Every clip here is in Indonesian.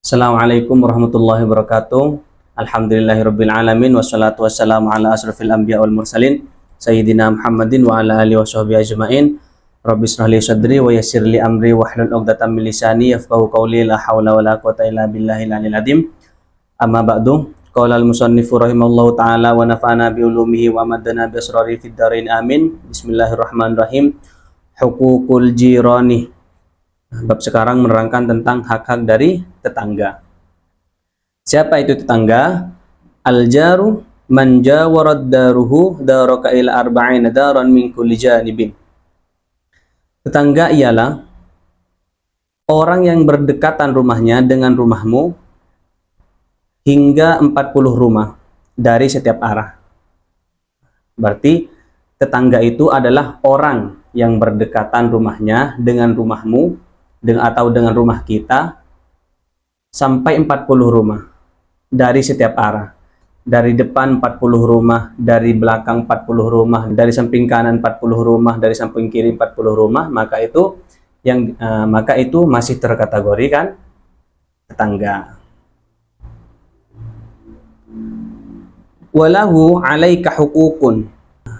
Assalamualaikum warahmatullahi wabarakatuh. Alhamdulillahirabbil alamin wassalatu wassalamu ala asrofil anbiya wal mursalin sayyidina Muhammadin wa ala alihi washabbihi ajmain. Rabbi shrah li sadri wa yassir li amri wahlul 'uqdatam min lisani yafqahu qawli. La haula wala quwwata illa billahil aliyil azim. Amma ba'du. Qala al-musannifu rahimallahu taala wa nafa'ana bi ulumihi wa madana bi asrari fid dharain amin. Bismillahirrahmanirrahim. Huququl jirani. Bab sekarang menerangkan tentang hak-hak dari tetangga. Siapa itu tetangga? Al-jaru man jawarad daruhu daraka ila arba'ina daran min kulli janibin. Tetangga ialah orang yang berdekatan rumahnya dengan rumahmu hingga 40 rumah dari setiap arah. Berarti tetangga itu adalah orang yang berdekatan rumahnya dengan rumahmu atau dengan rumah kita sampai 40 rumah dari setiap arah. Dari depan 40 rumah, dari belakang 40 rumah, dari samping kanan 40 rumah, dari samping kiri 40 rumah, maka itu masih terkategorikan tetangga. Walahu 'alaika huququn,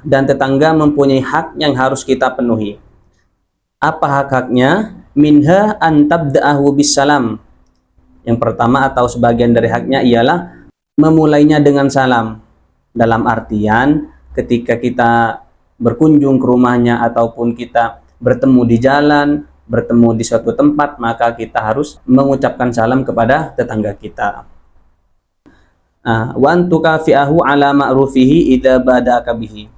dan tetangga mempunyai hak yang harus kita penuhi. Apa hak-haknya? Minha an tabda'ahu bisalam. Yang pertama atau sebagian dari haknya ialah memulainya dengan salam. Dalam artian ketika kita berkunjung ke rumahnya ataupun kita bertemu di jalan, bertemu di suatu tempat, maka kita harus mengucapkan salam kepada tetangga kita. Wa an tukafi'ahu ala ma'rufihi idza bada'aka bihi.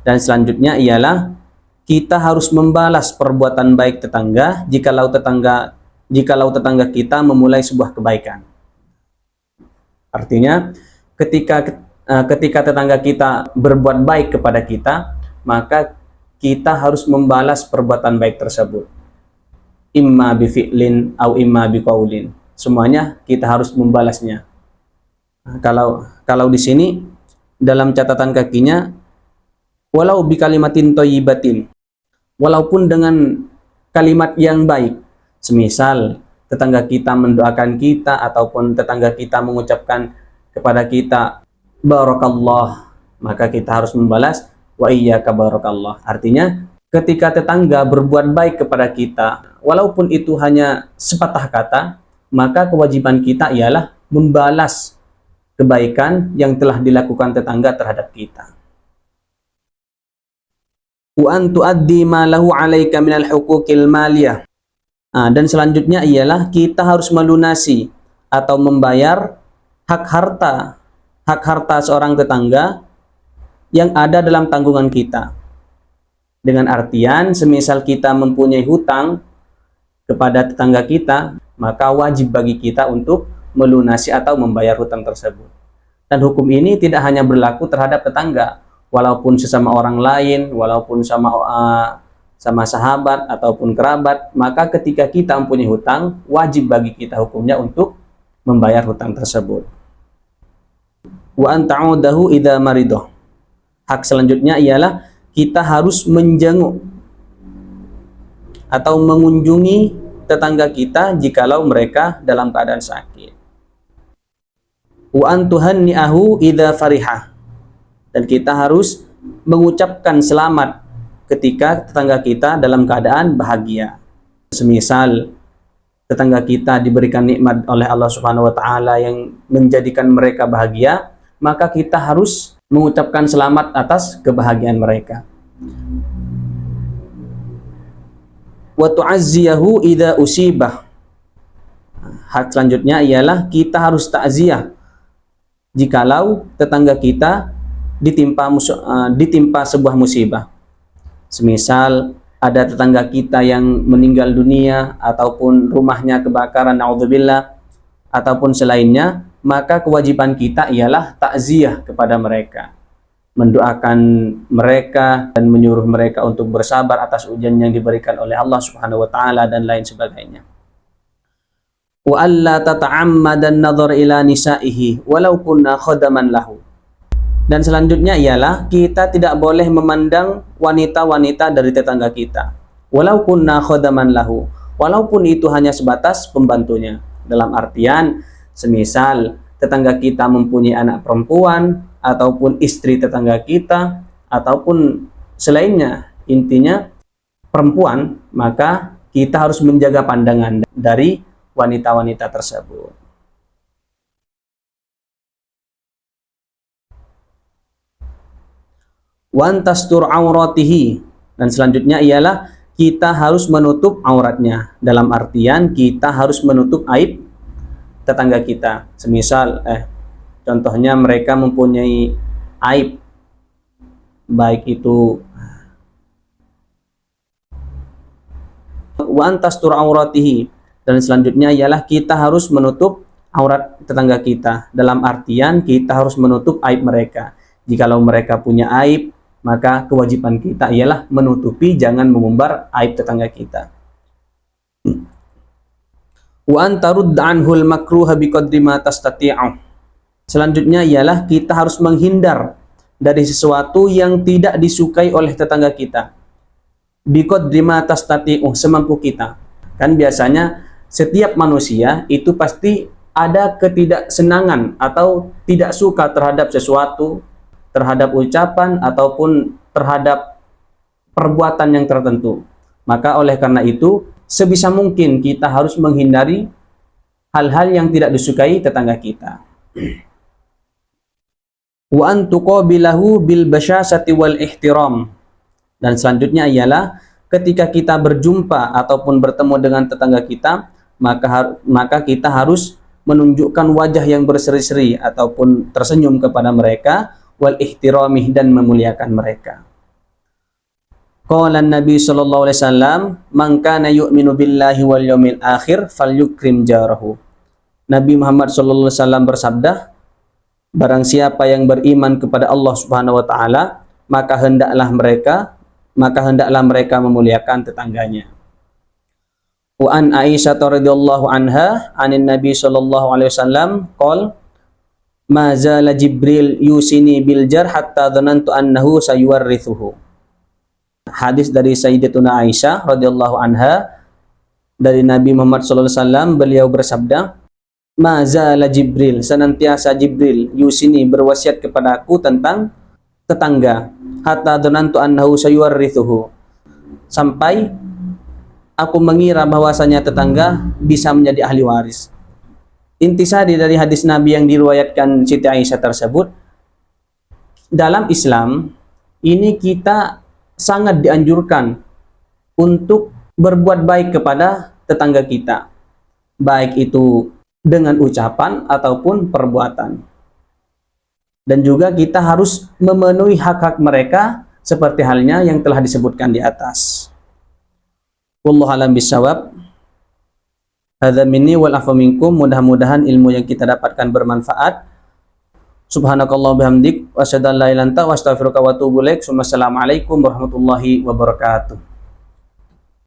Dan selanjutnya ialah kita harus membalas perbuatan baik tetangga jikalau tetangga kita memulai sebuah kebaikan. Artinya ketika tetangga kita berbuat baik kepada kita, maka kita harus membalas perbuatan baik tersebut. Imma bi fi'lin au imma bi qaulin. Semuanya kita harus membalasnya. Kalau di sini dalam catatan kakinya walau bi kalimatin thayyibatin, walaupun dengan kalimat yang baik. Semisal tetangga kita mendoakan kita ataupun tetangga kita mengucapkan kepada kita barakallah, maka kita harus membalas wa iyyaka barakallah. Artinya ketika tetangga berbuat baik kepada kita, walaupun itu hanya sepatah kata, maka kewajiban kita ialah membalas kebaikan yang telah dilakukan tetangga terhadap kita. Wa an tuaddi ma lahu 'alaika minal huquqil maliyah. Dan selanjutnya ialah kita harus melunasi atau membayar hak harta seorang tetangga yang ada dalam tanggungan kita. Dengan artian semisal kita mempunyai hutang kepada tetangga kita, maka wajib bagi kita untuk melunasi atau membayar hutang tersebut. Dan hukum ini tidak hanya berlaku terhadap tetangga, walaupun sesama orang lain, walaupun sama sahabat ataupun kerabat, maka ketika kita mempunyai hutang, wajib bagi kita hukumnya untuk membayar hutang tersebut. Wa an ta'udahu idza maridah. Hak selanjutnya ialah kita harus menjenguk atau mengunjungi tetangga kita jikalau mereka dalam keadaan sakit. Wa an tuhanni'ahu idza farihah. Dan kita harus mengucapkan selamat ketika tetangga kita dalam keadaan bahagia. Semisal tetangga kita diberikan nikmat oleh Allah Subhanahu wa taala yang menjadikan mereka bahagia, maka kita harus mengucapkan selamat atas kebahagiaan mereka. Wa tu'azziyahu idza usibah. Hak selanjutnya ialah kita harus takziah jikalau tetangga kita ditimpa sebuah musibah. Semisal ada tetangga kita yang meninggal dunia ataupun rumahnya kebakaran, naudzubillah, ataupun selainnya, maka kewajiban kita ialah takziah kepada mereka, mendoakan mereka dan menyuruh mereka untuk bersabar atas ujian yang diberikan oleh Allah Subhanahu wa taala dan lain sebagainya. Wa alla tata'ammadan nadhar ila nisaihi walau kunna khadaman lahu. Dan selanjutnya ialah kita tidak boleh memandang wanita-wanita dari tetangga kita. Walau kunna khadaman lahu, walaupun itu hanya sebatas pembantunya. Dalam artian, semisal tetangga kita mempunyai anak perempuan, ataupun istri tetangga kita, ataupun selainnya, intinya perempuan, maka kita harus menjaga pandangan dari wanita-wanita tersebut. Wan tastur auratihi, dan selanjutnya ialah kita harus menutup auratnya. Dalam artian kita harus menutup aib tetangga kita. Semisal contohnya mereka mempunyai aib, baik itu wa antastur auratihi, dan selanjutnya ialah kita harus menutup aurat tetangga kita. Dalam artian kita harus menutup aib mereka. Jikalau mereka punya aib, maka kewajiban kita ialah menutupi, jangan mengumbar aib tetangga kita. Wa antarudda anhul makruha biqadri ma tastati'u. Selanjutnya ialah kita harus menghindar dari sesuatu yang tidak disukai oleh tetangga kita. Biqadri ma tastati'u, semampu kita. Kan biasanya setiap manusia itu pasti ada ketidaksenangan atau tidak suka terhadap sesuatu, terhadap ucapan ataupun terhadap perbuatan yang tertentu. Maka oleh karena itu, sebisa mungkin kita harus menghindari hal-hal yang tidak disukai tetangga kita. Wa an tuqabilahu bil basyasati wal ihtiram. Dan selanjutnya ialah ketika kita berjumpa ataupun bertemu dengan tetangga kita, maka kita harus menunjukkan wajah yang berseri-seri ataupun tersenyum kepada mereka, wal ihtiramih, dan memuliakan mereka. Qala Nabi sallallahu alaihi wasallam, "Man kana yu'minu billahi wal yaumil akhir falyukrim jarahu." Nabi Muhammad sallallahu alaihi wasallam bersabda, barang siapa yang beriman kepada Allah Subhanahu wa taala, maka hendaklah mereka memuliakan tetangganya. Wa an Aisyah radhiyallahu anha anin Nabi sallallahu alaihi wasallam qol ma zala Jibril yusini bil jar hatta dhanantu annahu sayuwarrithuhu. Hadis dari Sayyidatuna Aisyah radhiyallahu anha dari Nabi Muhammad sallallahu alaihi wasallam, beliau bersabda, ma zala Jibril, senantiasa Jibril yusini berwasiat kepadaku tentang tetangga, hatta dhanantu annahu sayuwarrithuhu, sampai aku mengira bahwasanya tetangga bisa menjadi ahli waris. Intisari dari hadis Nabi yang diriwayatkan Siti Aisyah tersebut, dalam Islam ini kita sangat dianjurkan untuk berbuat baik kepada tetangga kita, baik itu dengan ucapan ataupun perbuatan. Dan juga kita harus memenuhi hak-hak mereka seperti halnya yang telah disebutkan di atas. Wallahu a'lam bishawab. Hadza minni wal afu minkum. Mudah-mudahan ilmu yang kita dapatkan bermanfaat. Subhanakallah bihamdik wa asyhadu an la ilaha illa anta wa astaghfiruka wa atubu ilaik. Assalamualaikum warahmatullahi wabarakatuh.